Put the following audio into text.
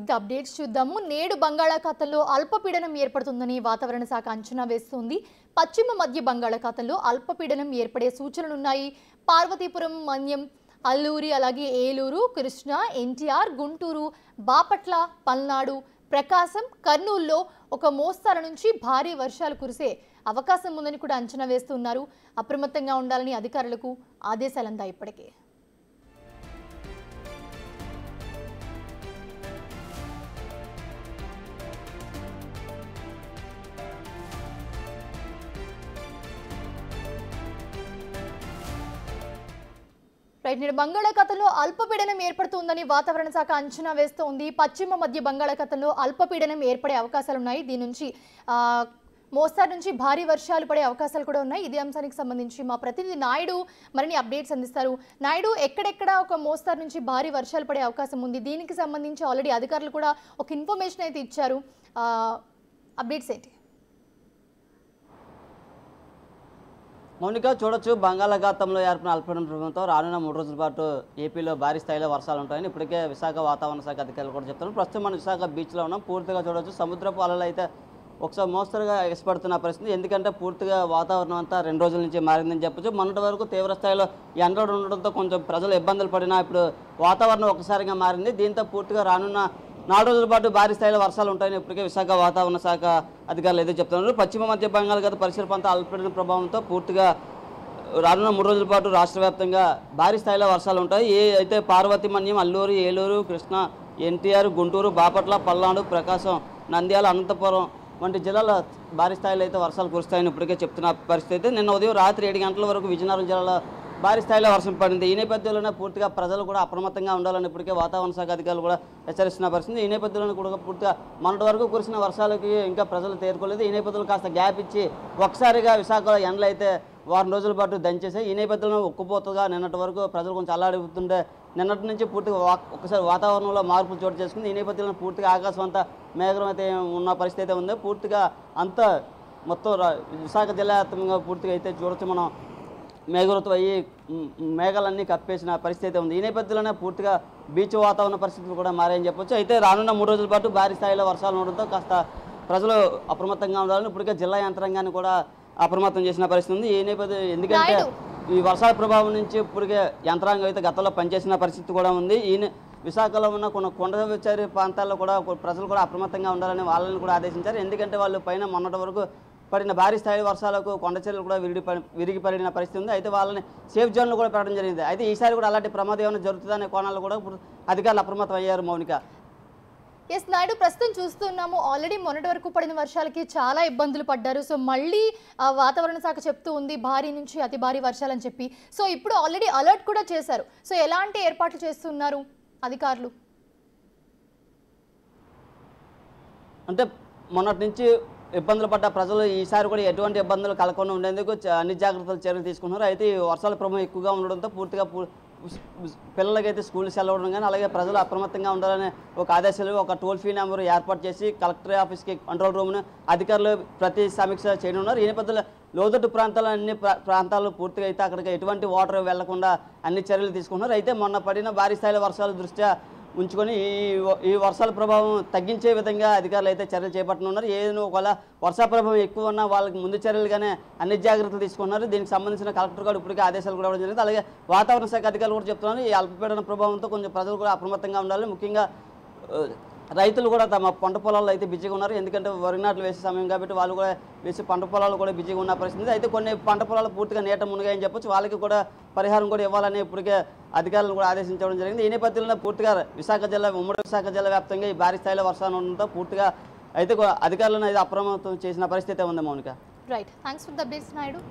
ఇక అప్డేట్స్ చూద్దాము. నేడు బంగాళాఖాతంలో అల్పపీడనం ఏర్పడుతుందని వాతావరణ శాఖ అంచనా వేస్తోంది. పశ్చిమ మధ్య బంగాళాఖాతంలో అల్పపీడనం ఏర్పడే సూచనలున్నాయి. పార్వతీపురం, మన్యం, అల్లూరి, అలాగే ఏలూరు, కృష్ణా, ఎన్టీఆర్, గుంటూరు, బాపట్ల, పల్నాడు, ప్రకాశం, కర్నూలులో ఒక మోస్తరు నుంచి భారీ వర్షాలు కురిసే అవకాశం ఉందని కూడా అంచనా వేస్తున్నారు. అప్రమత్తంగా ఉండాలని అధికారులకు ఆదేశాలు అందాయి ఇప్పటికే. నేడు బంగాళాఖాతంలో అల్పపీడనం ఏర్పడుతుందని వాతావరణ శాఖ అంచనా వేస్తోంది. పశ్చిమ మధ్య బంగాళాఖాతంలో అల్పపీడనం ఏర్పడే అవకాశాలున్నాయి. దీని నుంచి మోస్తరు నుంచి భారీ వర్షాలు పడే అవకాశాలు కూడా ఉన్నాయి. ఇదే అంశానికి సంబంధించి మా ప్రతినిధి నాయుడు మరిన్ని అప్డేట్స్ అందిస్తారు. నాయుడు, ఎక్కడెక్కడ ఒక మోస్తరు నుంచి భారీ వర్షాలు పడే అవకాశం ఉంది? దీనికి సంబంధించి ఆల్రెడీ అధికారులు కూడా ఒక ఇన్ఫర్మేషన్ అయితే ఇచ్చారు. అప్డేట్స్ ఏంటి? మౌనిక, చూడొచ్చు, బంగాళాఖాతంలో ఏర్పడిన అల్పపీడన ప్రభావంతో రానున్న 3 రోజుల పాటు ఏపీలో భారీ స్థాయిలో వర్షాలు ఉంటాయని ఇప్పటికే విశాఖ వాతావరణ శాఖ అధికారులు కూడా చెప్తున్నారు. ప్రస్తుతం మనం విశాఖ బీచ్లో ఉన్నాం. పూర్తిగా చూడొచ్చు, సముద్రపు అలలు అయితే ఒకసారి మోస్తరుగా ఎగసిపడుతున్న పరిస్థితి. ఎందుకంటే పూర్తిగా వాతావరణం అంతా 2 రోజుల నుంచి మారిందని చెప్పొచ్చు. మొన్నటి వరకు తీవ్ర స్థాయిలో ఎండలు ఉండడంతో కొంచెం ప్రజలు ఇబ్బందులు పడినా ఇప్పుడు వాతావరణం ఒకసారిగా మారింది. దీంతో పూర్తిగా రానున్న 4 రోజుల పాటు భారీ స్థాయిలో వర్షాలు ఉంటాయని ఇప్పటికే విశాఖ వాతావరణ శాఖ అధికారులు అయితే చెప్తున్నారు. పశ్చిమ మధ్య బంగాళాఖాత పరిసర ప్రాంత అల్పపీడన ప్రభావంతో పూర్తిగా రానున్న 3 రోజుల పాటు రాష్ట్ర వ్యాప్తంగా భారీ స్థాయిలో వర్షాలు ఉంటాయి. అయితే పార్వతి, మన్యం, అల్లూరు, ఏలూరు, కృష్ణా, ఎన్టీఆర్, గుంటూరు, బాపట్ల, పల్నాడు, ప్రకాశం, నంద్యాల, అనంతపురం వంటి జిల్లాల భారీ స్థాయిలో అయితే వర్షాలు కురుస్తాయని ఇప్పటికే చెప్తున్న పరిస్థితి అయితే. నిన్న ఉదయం రాత్రి 7 గంటల వరకు విజయనగరం జిల్లాలో భారీ స్థాయిలో వర్షం పడింది. ఈ నేపథ్యంలోనే పూర్తిగా ప్రజలు కూడా అప్రమత్తంగా ఉండాలని ఇప్పటికే వాతావరణ శాఖ అధికారులు కూడా హెచ్చరిస్తున్న పరిస్థితి. ఈ నేపథ్యంలో కూడా పూర్తిగా మొన్నటి వరకు కురిసిన వర్షాలకి ఇంకా ప్రజలు తేరుకోలేదు. ఈ నేపథ్యంలో కాస్త గ్యాప్ ఇచ్చి ఒకసారిగా విశాఖలో ఎండలు అయితే 1 రోజుల పాటు దంచేసాయి. ఈ నేపథ్యంలో ఉక్కుపోతగా నిన్నటి వరకు ప్రజలు కొంచెం అల్లాడిపోతుంటే నిన్నటి నుంచి పూర్తిగా ఒకసారి వాతావరణంలో మార్పులు చోటు చేసుకుంది. ఈ నేపథ్యంలో పూర్తిగా ఆకాశం అంతా మేఘం అయితే ఉన్న పరిస్థితి అయితే ఉంది. పూర్తిగా అంతా మొత్తం విశాఖ జిల్లా వ్యాప్తంగా పూర్తిగా అయితే చూడొచ్చు మనం మేఘవృతం అయ్యి మేఘాలన్నీ కప్పేసిన పరిస్థితి అయితే ఉంది. ఈ నేపథ్యంలోనే పూర్తిగా బీచ్ వాతావరణ పరిస్థితులు కూడా మారాయని చెప్పొచ్చు. అయితే రానున్న 3 రోజుల పాటు భారీ స్థాయిలో వర్షాలు ఉండడంతో కాస్త ప్రజలు అప్రమత్తంగా ఉండాలని ఇప్పటికే జిల్లా యంత్రాంగాన్ని కూడా అప్రమత్తం చేసిన పరిస్థితి ఉంది. ఈ నేపథ్యం ఎందుకంటే ఈ వర్షాల ప్రభావం నుంచి ఇప్పటికే యంత్రాంగం అయితే గతంలో పనిచేసిన పరిస్థితి కూడా ఉంది. విశాఖలో ఉన్న కొన్ని కొండచరి ప్రాంతాల్లో కూడా ప్రజలు కూడా అప్రమత్తంగా ఉండాలని వాళ్ళని కూడా ఆదేశించారు. ఎందుకంటే వాళ్ళు పైన మొన్నటి వరకు పడిన భారీ స్థాయి వర్షాలకు కొండచర్యలు కూడా విరిగి పడిన పరిస్థితి ఉంది. అయితే వాళ్ళని సేఫ్ జోన్లు కూడా పెట్టడం జరిగింది. అయితే ఈసారి కూడా అలాంటి ప్రమాదం ఏమైనా జరుగుతుందనే కోణాలు కూడా అధికారులు అప్రమత్తం అయ్యారు. మౌనిక, ఎస్ నాయుడు, ప్రస్తుతం చూస్తున్నాము ఆల్రెడీ మొన్నటి వరకు పడిన వర్షాలకి చాలా ఇబ్బందులు పడ్డారు. సో మళ్ళీ వాతావరణ శాఖ చెప్తూ ఉంది భారీ నుంచి అతి భారీ వర్షాలని చెప్పి. సో ఇప్పుడు ఆల్రెడీ అలర్ట్ కూడా చేశారు. సో ఎలాంటి ఏర్పాట్లు చేస్తున్నారు అధికారులు? అంటే మొన్నటి నుంచి ఇబ్బందులు పడ్డ ప్రజలు ఈసారి కూడా ఎటువంటి ఇబ్బందులు కలగకుండా ఉండేందుకు అన్ని జాగ్రత్తలు చర్యలు తీసుకున్నారు. అయితే ఈ వర్షాల ప్రభావం ఎక్కువగా ఉండడంతో పూర్తిగా పిల్లలకైతే స్కూల్ సెలవడం కానీ అలాగే ప్రజలు అప్రమత్తంగా ఉండాలనే ఒక ఆదేశాలు, ఒక టోల్ ఫ్రీ నెంబర్ ఏర్పాటు చేసి కలెక్టర్ ఆఫీస్కి కంట్రోల్ రూమ్ను అధికారులు ప్రతి సమీక్ష చేయనున్నారు. ఈ నేపథ్యంలో లోతట్టు ప్రాంతాలు అన్ని ప్రాంతాలు పూర్తిగా అయితే అక్కడికి ఎటువంటి వాటర్ వెళ్లకుండా అన్ని చర్యలు తీసుకుంటున్నారు. అయితే మొన్న పడిన భారీ స్థాయిలో వర్షాల దృష్ట్యా ఉంచుకొని ఈ వర్షాల ప్రభావం తగ్గించే విధంగా అధికారులు అయితే చర్యలు చేపట్టనున్నారు. ఏదైనా ఒకవేళ వర్షా ప్రభావం ఎక్కువ ఉన్నా వాళ్ళకి ముందు చర్యలుగానే అన్ని జాగ్రత్తలు తీసుకున్నారు. దీనికి సంబంధించిన కలెక్టర్ గారు ఇప్పటికే ఆదేశాలు కూడా ఇవ్వడం జరిగింది. అలాగే వాతావరణ శాఖ అధికారులు కూడా చెప్తున్నారు ఈ అల్పపీడన ప్రభావంతో కొంచెం ప్రజలు కూడా అప్రమత్తంగా ఉండాలి. ముఖ్యంగా రైతులు కూడా తమ పంట పొలాల్లో అయితే బిజీగా ఉన్నారు. ఎందుకంటే వరి నాట్లు వేసే సమయం కాబట్టి వాళ్ళు కూడా వేసే పంట పొలాలు కూడా బిజీగా ఉన్న పరిస్థితి. అయితే కొన్ని పంట పొలాలు పూర్తిగా నీట మునిగాయని చెప్పొచ్చు. వాళ్ళకి కూడా పరిహారం కూడా ఇవ్వాలని ఇప్పటికే అధికారులను కూడా ఆదేశించడం జరిగింది. ఈ నేపథ్యంలో పూర్తిగా ఉమ్మడి విశాఖ జిల్లా వ్యాప్తంగా ఈ భారీ స్థాయిలో వర్షాలు ఉండడంతో పూర్తిగా అయితే అధికారులను అయితే అప్రమత్తం చేసిన పరిస్థితి ఉంది. Mounika, right, thanks for the updates Naidu.